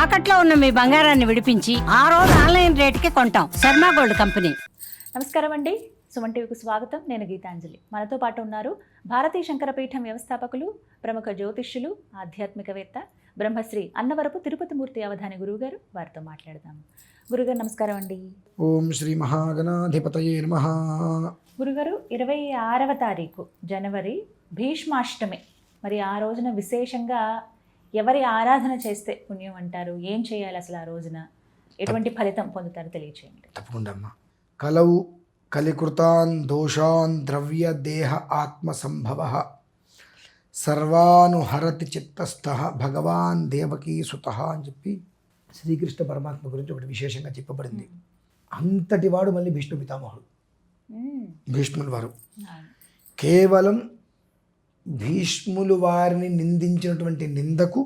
తాకట్లో ఉన్న మీ బంగారాన్ని విడిపించి ఆ రోజు ఆన్లైన్ రేటుకి కొంటాం. Sharma gold company. నమస్కారం అండి, సుమన్ టీవీకి స్వాగతం. నేను గీతాంజలి. మనతో పాటు ఉన్నారు భారతీయ శంకరపీఠం వ్యవస్థాపకులు, ప్రముఖ జ్యోతిష్యులు, ఆధ్యాత్మికవేత్త, బ్రహ్మశ్రీ అన్నవరపు తిరుపతిమూర్తి అవధాని గురువుగారు. వారితో మాట్లాడదాం. గురుగారు నమస్కారం అండి. ఓం శ్రీ మహాగణాధిపతయే నమః. గురుగారు, 26వ తారీఖు జనవరి భీష్మాష్టమి. మరి ఆ రోజున విశేషంగా ఎవరి ఆరాధన చేస్తే పుణ్యం అంటారు? ఏం చేయాలి అసలు ఆ రోజున? ఎటువంటి ఫలితం పొందుతారో తెలియచేయండి. తప్పకుండా అమ్మా. కలవు కలికృతాన్ దోషాన్ ద్రవ్య దేహ ఆత్మ సంభవ సర్వానుహరతి చిత్తస్థ భగవాన్ దేవకీ సుత అని చెప్పి శ్రీకృష్ణ పరమాత్మ గురించి ఒకటి విశేషంగా చెప్పబడింది. అంతటి వాడు మళ్ళీ భీష్మ పితామహుడు. భీష్ములు వారు కేవలం భీష్ములు వారిని నిందించినటువంటి నిందకు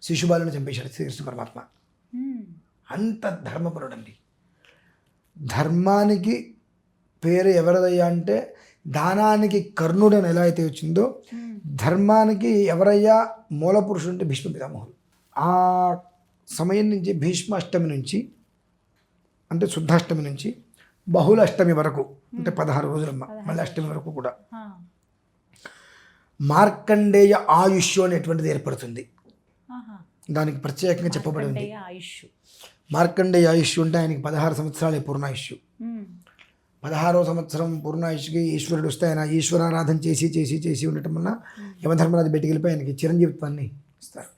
శిశుబాలను చంపేశాడు శ్రీకృష్ణ పరమాత్మ. అంత ధర్మపరుడండి. ధర్మానికి పేరు ఎవరిదయ్యా అంటే, దానానికి కర్ణుడు అని ఎలా అయితే వచ్చిందో, ధర్మానికి ఎవరయ్యా మూల పురుషుడు అంటే భీష్మ పితామహుడు. ఆ సమయం నుంచి భీష్మాష్టమి నుంచి అంటే శుద్ధాష్టమి నుంచి బహుళ అష్టమి వరకు అంటే 16 రోజులమ్మ, మళ్ళీ అష్టమి వరకు కూడా మార్కండేయ ఆయుష్ అనేటువంటిది ఏర్పడుతుంది. దానికి ప్రత్యేకంగా చెప్పబడి ఉంది. మార్కండేయ ఆయుష్ అంటే ఆయనకి 16 సంవత్సరాలే పూర్ణాయుష్. 16వ సంవత్సరం పూర్ణాయుష్కి ఈశ్వరుడు వస్తే ఆయన ఈశ్వరారాధన చేసి చేసి చేసి ఉండటం వల్ల యమధర్మరాజు బయటికి వెళ్ళిపోయి ఆయనకి చిరంజీవిత్వాన్ని ఇస్తారు.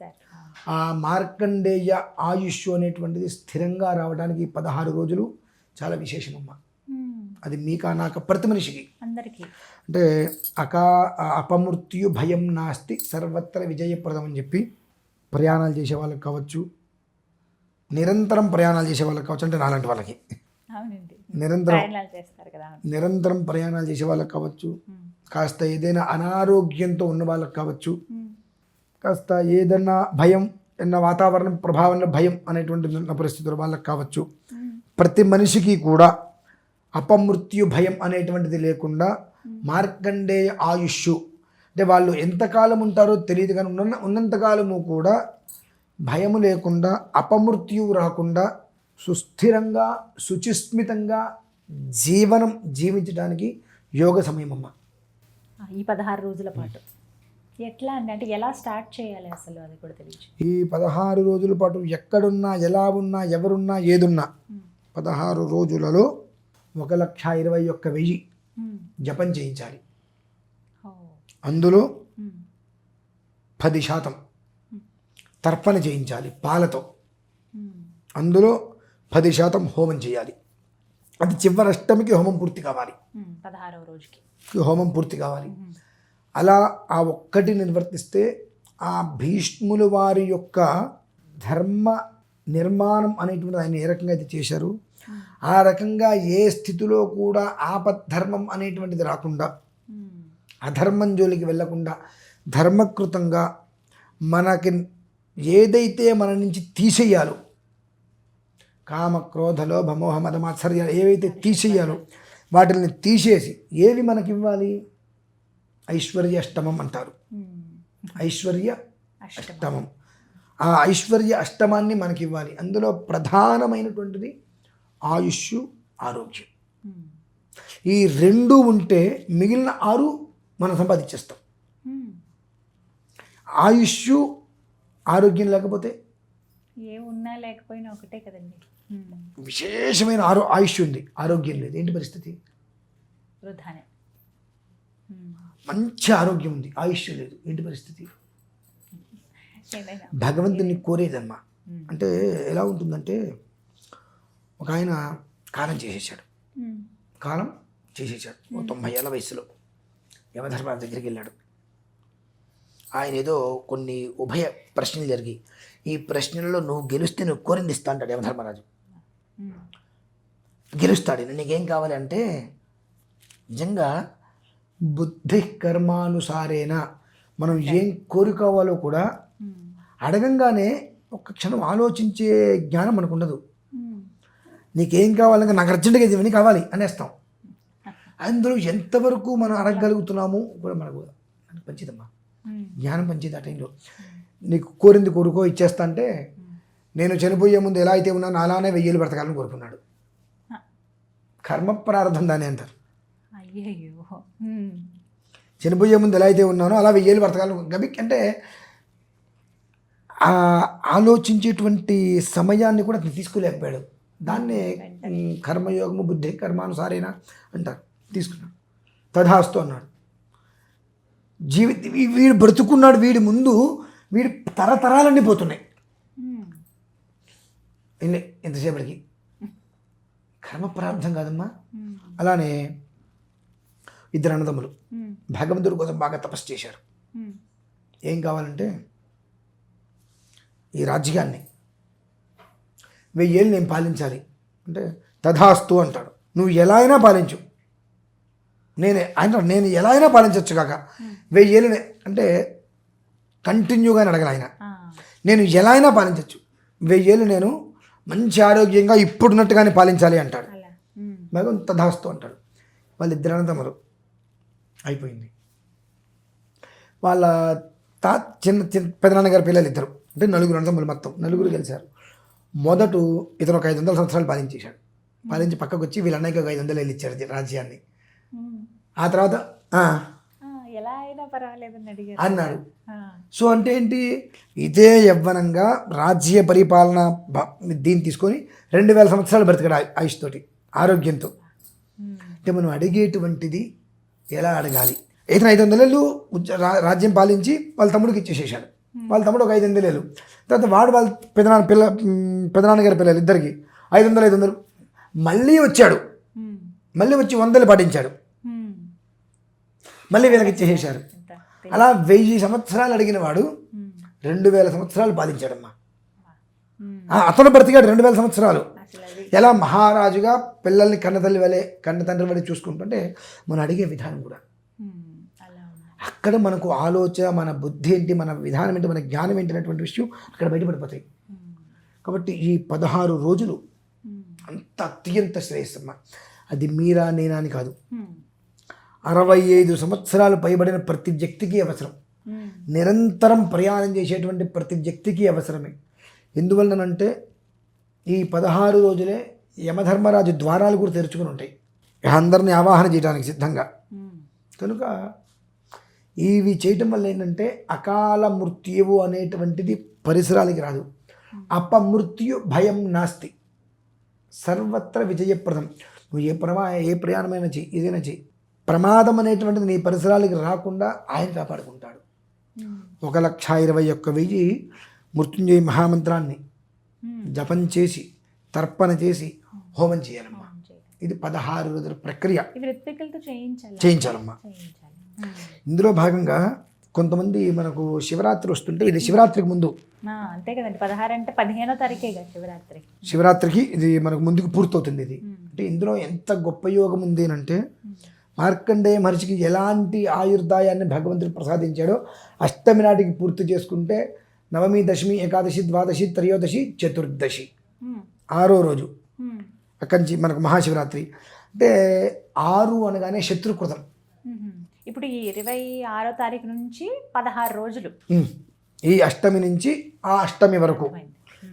ఆ మార్కండేయ ఆయుష్ అనేటువంటిది స్థిరంగా రావడానికి 16 రోజులు చాలా విశేషమమ్మ. అది మీకా నాక ప్రతి మనిషికి అందరికీ అంటే అపమృత్యు భయం నాస్తి సర్వత్ర విజయప్రదం అని చెప్పి ప్రయాణాలు చేసే వాళ్ళకి కావచ్చు, నిరంతరం ప్రయాణాలు చేసే వాళ్ళకి కావచ్చు, అంటే నాలాంటి వాళ్ళకి నిరంతరం ప్రయాణాలు చేసే వాళ్ళకి కావచ్చు, కాస్త ఏదైనా అనారోగ్యంతో ఉన్న వాళ్ళకి కావచ్చు, కాస్త ఏదైనా భయం ఎన్న వాతావరణం ప్రభావంలో భయం అనేటువంటి పరిస్థితుల వాళ్ళకి కావచ్చు, ప్రతి మనిషికి కూడా అపమృత్యు భయం అనేటువంటిది లేకుండా మార్కండేయ ఆయుష్ అంటే వాళ్ళు ఎంతకాలం ఉంటారో తెలియదు, కానీ ఉన్నంతకాలము కూడా భయము లేకుండా అపమృత్యువు రాకుండా సుస్థిరంగా శుచిస్మితంగా జీవించడానికి యోగ సమయం అమ్మ. ఈ 16 రోజుల పాటు ఎట్లా అంటే ఎలా స్టార్ట్ చేయాలి అసలు అది కూడా తెలియదు. ఈ 16 రోజుల పాటు ఎక్కడున్నా, ఎలా ఉన్నా, ఎవరున్నా, ఏదున్నా 16 రోజులలో 1,21,000 జపం చేయించాలి. అందులో 10% తర్పణ చేయించాలి పాలతో. అందులో 10% హోమం చేయాలి. అది చివరి అష్టమికి హోమం పూర్తి కావాలి. 16వ రోజుకి హోమం పూర్తి కావాలి. అలా ఆ ఒక్కటి నిర్వర్తిస్తే ఆ భీష్ముల వారి యొక్క ధర్మ నిర్మాణం అనేటువంటిది ఆయన ఏ రకంగా అయితే చేశారు, ఆ రకంగా ఏ స్థితిలో కూడా ఆపద్ధర్మం అనేటువంటిది రాకుండా, అధర్మం జోలికి వెళ్లకుండా ధర్మకృతంగా మనకి ఏదైతే మన నుంచి తీసేయాలో, కామ క్రోధ లోభ మోహ మద మాత్సర్యాలు ఏవైతే తీసేయాలో వాటిని తీసేసి ఏవి మనకి ఇవ్వాలి? ఐశ్వర్య అష్టమం అంటారు. ఐశ్వర్య అష్టమం. ఆ ఐశ్వర్య అష్టమాన్ని మనకి ఇవ్వాలి. అందులో ప్రధానమైనటువంటిది ఆయుష్, ఆరోగ్యం. ఈ 2 ఉంటే మిగిలిన 6 మనం సంపాదించేస్తాం. ఆయుష్ ఆరోగ్యం లేకపోతే ఏమున్నా లేకపోయినా ఒకటే కదండి. విశేషమైన ఆయుష్ ఉంది, ఆరోగ్యం లేదు, ఏంటి పరిస్థితి? వృధానే. మంచి ఆరోగ్యం ఉంది, ఆయుష్ లేదు, ఏంటి పరిస్థితి? భగవంతుని కోరేదమ్మా. అంటే ఎలా ఉంటుందంటే, ఒక ఆయన కాలం చేసేసాడు. 90 ఏళ్ళ వయసులో యమధర్మరాజు దగ్గరికి వెళ్ళాడు. ఆయన ఏదో కొన్ని ఉభయ ప్రశ్నలు జరిగి, ఈ ప్రశ్నలలో నువ్వు గెలిస్తే నువ్వు కోరింది ఇస్తా అంటాడు యమధర్మరాజు. గెలుస్తాడు. నీకేం కావాలి అంటే, నిజంగా బుద్ధి కర్మానుసారేణ మనం ఏం కోరుకోవాలో కూడా అడగంగానే ఒక్క క్షణం ఆలోచించే జ్ఞానం మనకు ఉండదు. నీకేం కావాలంటే నాకు అర్జెంటుగా ఇవన్నీ కావాలి అనేస్తాం. అందులో ఎంతవరకు మనం అడగగలుగుతున్నాము కూడా మనకు మంచిదమ్మా. జ్ఞానం పంచేది ఆ టైంలో. నీకు కోరింది కోరుకో ఇచ్చేస్తా అంటే నేను చనిపోయే ముందు ఎలా అయితే ఉన్నానో అలానే 1000 ఏళ్ళు బ్రతకాలని కోరుకున్నాడు. కర్మ ప్రారంధం దాన్ని అంటారు. అయ్యయ్యో. చనిపోయే ముందు ఎలా అయితే ఉన్నానో అలా 1000 ఏళ్ళు బ్రతకాలని గబిక్ అంటే ఆలోచించేటువంటి సమయాన్ని కూడా అతను తీసుకోలేకపోయాడు. దాన్నే కర్మయోగము బుద్ధి కర్మానుసారేనా అంటారు. తీసుకున్నాడు. తథాస్తు అన్నాడు. వీడు బ్రతుకున్నాడు. వీడి ముందు వీడి తరతరాలన్నీ పోతున్నాయి. ఎంతసేపటికి కర్మ ప్రారంభం కాదమ్మా. అలానే 2 అన్నదమ్ములు భగవంతుడి కోసం బాగా తపస్సు చేశారు. ఏం కావాలంటే ఈ రాజ్యాన్ని 1000 ఏళ్ళు నేను పాలించాలి అంటే తథాస్తు అంటాడు. నువ్వు ఎలా అయినా పాలించు, నేను ఎలా అయినా పాలించవచ్చు కాక 1000 ఏళ్ళు అంటే కంటిన్యూగా అడగల ఆయన. నేను ఎలా అయినా పాలించవచ్చు, 1000 ఏళ్ళు నేను మంచి ఆరోగ్యంగా ఇప్పుడున్నట్టుగానే పాలించాలి అంటాడు. భగవంతు తథాస్తు అంటాడు. వాళ్ళిద్దరు అన్నదమ్ములు అయిపోయింది. వాళ్ళ చిన్న పెదనాన్నగారి పిల్లలు ఇద్దరు అంటే 4 అన్నదమ్ములు, మొత్తం 4 గెలిచారు. మొదట ఇతను ఒక 500 సంవత్సరాలు పాలించేశాడు. పాలించి పక్కకు వచ్చి వీళ్ళ అన్నయ్యకి ఒక 500 ఏళ్ళు ఇచ్చాడు రాజ్యాన్ని. ఆ తర్వాత ఎలా అయినా పర్వాలేదని అడిగారు అన్నాడు. సో అంటే ఏంటి, ఇదే యవ్వనంగా రాజ్య పరిపాలన దీన్ని తీసుకొని 2000 సంవత్సరాలు బ్రతికాడు ఆయుష్తోటి, ఆరోగ్యంతో. అంటే మనం అడిగేటువంటిది ఎలా అడగాలి. ఇతను 500 ఏళ్ళు రాజ్యం పాలించి వాళ్ళ తమ్ముడికి ఇచ్చేసేసాడు. వాళ్ళ తమ్ముడు ఒక 500 ఏళ్ళు. తర్వాత వాడు వాళ్ళ పెదనాన్నగారి పిల్లలు ఇద్దరికి 500 మళ్ళీ వచ్చాడు. మళ్ళీ వచ్చి 100 ఏళ్ళు పాటించాడు. మళ్ళీ వీళ్ళకి ఇచ్చేసేసారు. అలా 1000 సంవత్సరాలు అడిగిన వాడు 2000 సంవత్సరాలు పాలించాడమ్మా. అతను బ్రతికాడు 2000 సంవత్సరాలు. ఎలా మహారాజుగా పిల్లల్ని కన్నతల్లి వలె కన్న తండ్రి వలె చూసుకుంటుంటే మనం అడిగే విధానం కూడా అక్కడ మనకు ఆలోచన, మన బుద్ధి ఏంటి, మన విధానం ఏంటి, మన జ్ఞానం ఏంటి అనేటువంటి విషయం అక్కడ బయటపడిపోతాయి. కాబట్టి ఈ 16 రోజులు అంత అత్యంత శ్రేయస్సమ్మ. అది మీరా నేనా అని కాదు, 65 సంవత్సరాలు పైబడిన ప్రతి వ్యక్తికి అవసరం. నిరంతరం ప్రయాణం చేసేటువంటి ప్రతి వ్యక్తికి అవసరమే. ఎందువల్లనంటే ఈ 16 రోజులే యమధర్మరాజు ద్వారాలు కూడా తెరుచుకుని ఉంటాయి అందరినీ ఆవాహన చేయడానికి సిద్ధంగా. కనుక ఇవి చేయటం వల్ల ఏంటంటే అకాల మృత్యువు అనేటువంటిది పరిసరాలకి రాదు. అపమృత్యు భయం నాస్తి, సర్వత్ర విజయప్రదం. నువ్వు ఏ ప్రయాణమైనా చెయ్యి, ఏదైనా చెయ్యి, ప్రమాదం అనేటువంటిది నీ పరిసరాలకి రాకుండా ఆయన కాపాడుకుంటాడు. 1,21,000 మృత్యుంజయ మహామంత్రాన్ని జపం చేసి తర్పణ చేసి హోమం చేయాలమ్మా. ఇది 16 రోజుల ప్రక్రియ చేయించాలమ్మా. ఇందులో భాగంగా కొంతమంది మనకు శివరాత్రి వస్తుంటే, ఇది శివరాత్రికి ముందు అంతే కదండి, 16 అంటే 15వ తారీఖే శివరాత్రి. శివరాత్రికి ఇది మనకు ముందుకు పూర్తవుతుంది. ఇది అంటే ఇందులో ఎంత గొప్ప యోగం ఉంది అంటే మార్కండేయ మహర్షికి ఎలాంటి ఆయుర్దాయాన్ని భగవంతుడు ప్రసాదించాడో అష్టమి నాటికి పూర్తి చేసుకుంటే నవమి, దశమి, ఏకాదశి, ద్వాదశి, త్రయోదశి, చతుర్దశి 6వ రోజు అక్కడి నుంచి మనకు మహాశివరాత్రి. అంటే 6 అనగానే శత్రుకృతం. ఇప్పుడు ఈ 26వ తారీఖు నుంచి 16 రోజులు ఈ అష్టమి నుంచి ఆ అష్టమి వరకు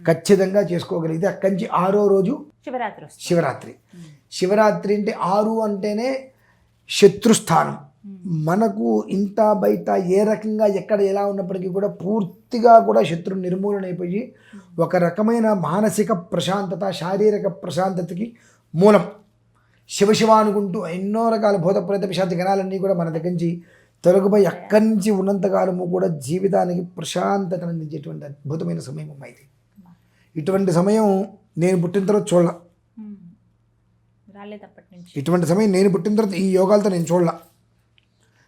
ఖచ్చితంగా చేసుకోగలిగితే అక్కడి నుంచి 6వ రోజు శివరాత్రి. శివరాత్రి అంటే 6 అంటేనే శత్రుస్థానం. మనకు ఇంత బయట ఏ రకంగా ఎక్కడ ఎలా ఉన్నప్పటికీ కూడా పూర్తిగా కూడా శత్రు నిర్మూలన అయిపోయి ఒక రకమైన మానసిక ప్రశాంతత, శారీరక ప్రశాంతతకి మూలం. శివశివ అనుకుంటూ ఎన్నో రకాల భూత ప్రేత పిశాచ గణాలన్నీ కూడా మన దగ్గర నుంచి తొలగిపోయి అక్కడి నుంచి ఉన్నంతకాలము కూడా జీవితానికి ప్రశాంతతను అందించేటువంటి అద్భుతమైన సమయం అమ్మా ఇది. ఇటువంటి సమయం నేను పుట్టిన తర్వాత చూడాల. ఇటువంటి సమయం నేను పుట్టిన తర్వాత ఈ యోగాలతో నేను చూడాల.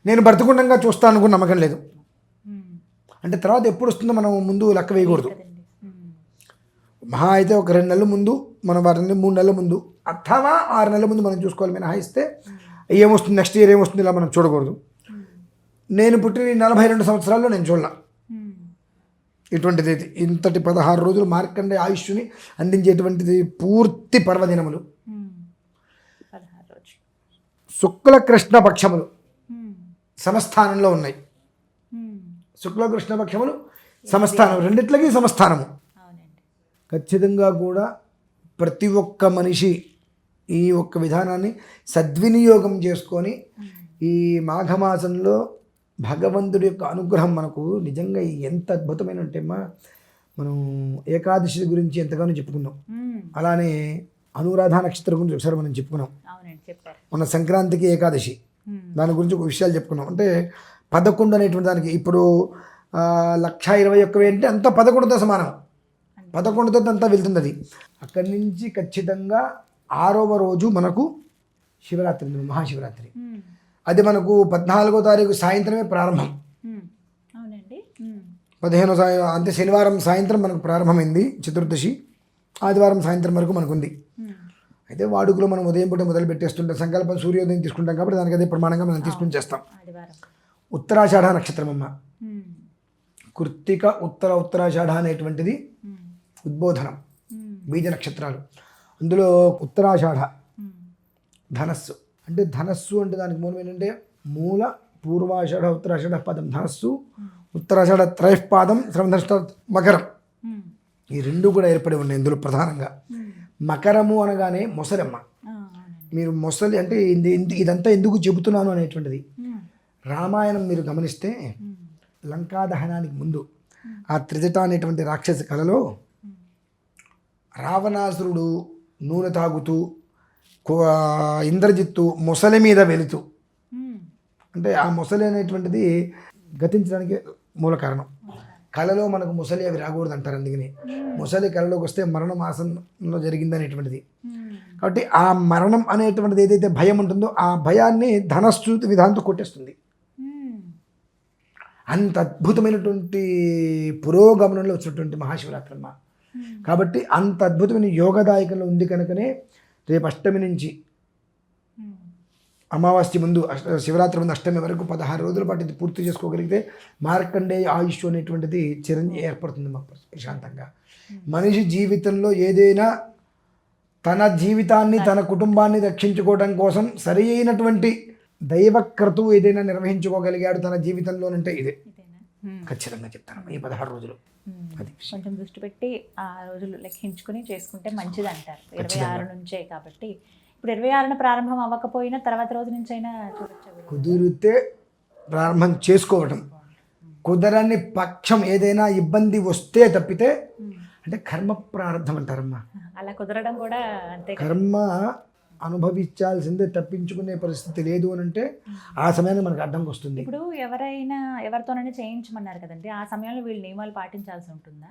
నేను బ్రతకుండంగా చూస్తాను అనుకున్న నమ్మకం లేదు. అంటే తర్వాత ఎప్పుడు వస్తుందో మనం ముందు లెక్క వేయకూడదు. మహా అయితే ఒక 2 నెలల ముందు, మనం 3 నెలల ముందు అథవా 6 నెలల ముందు మనం చూసుకోవాలి. మినహాయిస్తే ఏమొస్తుంది, నెక్స్ట్ ఇయర్ ఏమొస్తుంది ఇలా మనం చూడకూడదు. నేను పుట్టిన 42 సంవత్సరాల్లో నేను చూడాల ఇటువంటిది. ఇంతటి 16 రోజులు మార్కండే ఆయుష్ని అందించేటువంటిది పూర్తి పర్వదినములు. శుక్ల కృష్ణ పక్షములు సమస్థానంలో ఉన్నాయి. శుక్ల కృష్ణ పక్షములు సమస్థానం, రెండిట్లకి సమస్థానము. ఖచ్చితంగా కూడా ప్రతి ఒక్క మనిషి ఈ ఒక్క విధానాన్ని సద్వినియోగం చేసుకొని ఈ మాఘమాసంలో భగవంతుడి యొక్క అనుగ్రహం మనకు నిజంగా ఎంత అద్భుతమైన అంటే అమ్మా, మనం ఏకాదశి గురించి ఎంతగానో చెప్పుకున్నాం. అలానే అనురాధ నక్షత్రం గురించి ఒకసారి మనం చెప్పుకున్నాం. అవునండి, చెప్పారు. మన సంక్రాంతికి ఏకాదశి దాని గురించి ఒక విషయాలు చెప్పుకున్నాం. అంటే 11 అనేటువంటి దానికి ఇప్పుడు 1,21,000 అంటే అంత 11తో సమానం. 11తో అంతా వెళ్తుంది అది. అక్కడి నుంచి ఖచ్చితంగా 6వ రోజు మనకు శివరాత్రి ఉంది, మహాశివరాత్రి. అది మనకు 14వ తారీఖు సాయంత్రమే ప్రారంభం. అవునండి. 15 అంటే శనివారం సాయంత్రం మనకు ప్రారంభమైంది చతుర్దశి. ఆదివారం సాయంత్రం వరకు మనకు ఉంది. అయితే వాడుకలో మనం ఉదయం పూట మొదలు పెట్టేస్తుంటాం. సంకల్పం సూర్యోదయం తీసుకుంటాం కాబట్టి దానికి అదే ప్రమాణంగా మనం తీసుకుని చేస్తాం. ఉత్తరాషాఢ నక్షత్రం అమ్మ, కృత్తిక ఉత్తరాషాఢ అనేటువంటిది ఉద్బోధనం, బీజ నక్షత్రాలు. అందులో ఉత్తరాషాఢ ధనస్సు. అంటే ధనస్సు అంటే దానికి మూలం ఏంటంటే మూల పూర్వాషాఢ ఉత్తరాషాఢ పాదం ధనస్సు, ఉత్తరాషాఢ త్రైపాదం శ్రవణధర్ష్ట మకరం. ఈ రెండు కూడా ఏర్పడి ఉన్నాయి ఇందులో ప్రధానంగా. మకరము అనగానే మొసలమ్మ. మీరు మొసలి అంటే ఇదంతా ఎందుకు చెబుతున్నాను అనేటువంటిది రామాయణం మీరు గమనిస్తే లంకా దహనానికి ముందు ఆ త్రిజట అనేటువంటి రాక్షస కళలో రావణాసురుడు నూనె తాగుతూ ఇంద్రజిత్తు మొసలి మీద వెళుతూ, అంటే ఆ మొసలి అనేటువంటిది గతించడానికి మూల కారణం. కళలో మనకు ముసలి అవి రాకూడదు అంటారు. అందుకని ముసలి కళలోకి వస్తే మరణం ఆసనంలో జరిగింది అనేటువంటిది. కాబట్టి ఆ మరణం అనేటువంటిది ఏదైతే భయం ఉంటుందో ఆ భయాన్ని ధనస్సు విధానంతో కొట్టేస్తుంది. అంత అద్భుతమైనటువంటి పురోగమనంలో వచ్చినటువంటి మహాశివరాత్రి అమ్మ. కాబట్టి అంత అద్భుతమైన యోగదాయకంలో ఉంది కనుకనే రేపు అష్టమి నుంచి అమావాస్య ముందు శివరాత్రి ముందు అష్టమి వరకు 16 రోజుల పాటు ఇది పూర్తి చేసుకోగలిగితే మార్కండేయ ఆయుష్ అనేటువంటిది చిరంజీవి ఏర్పడుతుంది మాకు ప్రశాంతంగా. మనిషి జీవితంలో ఏదైనా తన జీవితాన్ని తన కుటుంబాన్ని రక్షించుకోవడం కోసం సరి అయినటువంటి దైవక్రతువు ఏదైనా నిర్వహించుకోగలిగాడు తన జీవితంలోనంటే ఇదే. ఖచ్చితంగా చెప్తాను ఈ 16 రోజులు. అది కొంచెం దృష్టి పెట్టి ఆ రోజులు లెక్కించుకుని చేసుకుంటే మంచిది అంటారు. 26 నుంచే కాబట్టి ఇప్పుడు 26న ప్రారంభం అవ్వకపోయినా తర్వాత రోజు నుంచి అయినా చూడొచ్చు. కుదిరితే ప్రారంభం చేసుకోవటం, కుదరని పక్షం ఏదైనా ఇబ్బంది వస్తే తప్పితే, అంటే కర్మ ప్రారంభం అంటారమ్మా. అలా కుదరడం కూడా అంతే. కర్మ అనుభవించాల్సిందే, తప్పించుకునే పరిస్థితి లేదు అని అంటే ఆ సమయాన్ని మనకు అడ్డంకి వస్తుంది. ఇప్పుడు ఎవరైనా ఎవరితోనైనా చేయించమన్నారు కదండి, ఆ సమయంలో వీళ్ళు నియమాలు పాటించాల్సి ఉంటుందా?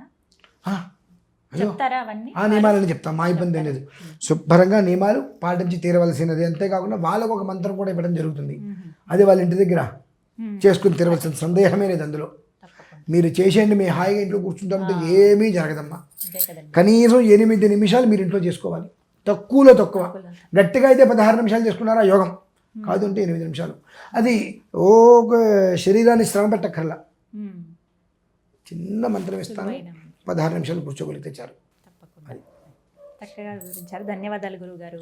చెప్తారా అవన్నీ? ఆ నియమాలని చెప్తాం, మా ఇబ్బంది లేదు. శుభ్రంగా నియమాలు పాటించి తీరవలసినది. అంతేకాకుండా వాళ్ళకు ఒక మంత్రం కూడా ఇవ్వడం జరుగుతుంది. అది వాళ్ళ ఇంటి దగ్గర చేసుకుని తీరవలసిన సందేహమే లేదు అందులో. మీరు చేసేయండి, మీ హాయిగా ఇంట్లో కూర్చుంటామంటే ఏమీ జరగదమ్మా. కనీసం 8 నిమిషాలు మీరు ఇంట్లో చేసుకోవాలి, తక్కువలో తక్కువ. గట్టిగా అయితే 16 నిమిషాలు చేసుకున్నారా యోగం, కాదు అంటే 8 నిమిషాలు. అది ఒక శరీరాన్ని శ్రమ పెట్టక్కర్లా, చిన్న మంత్రం ఇస్తాను, 16 నిమిషాలు కూర్చోగలిగితే చాలు. చక్కగా వివరించారు. ధన్యవాదాలు గురువు గారు.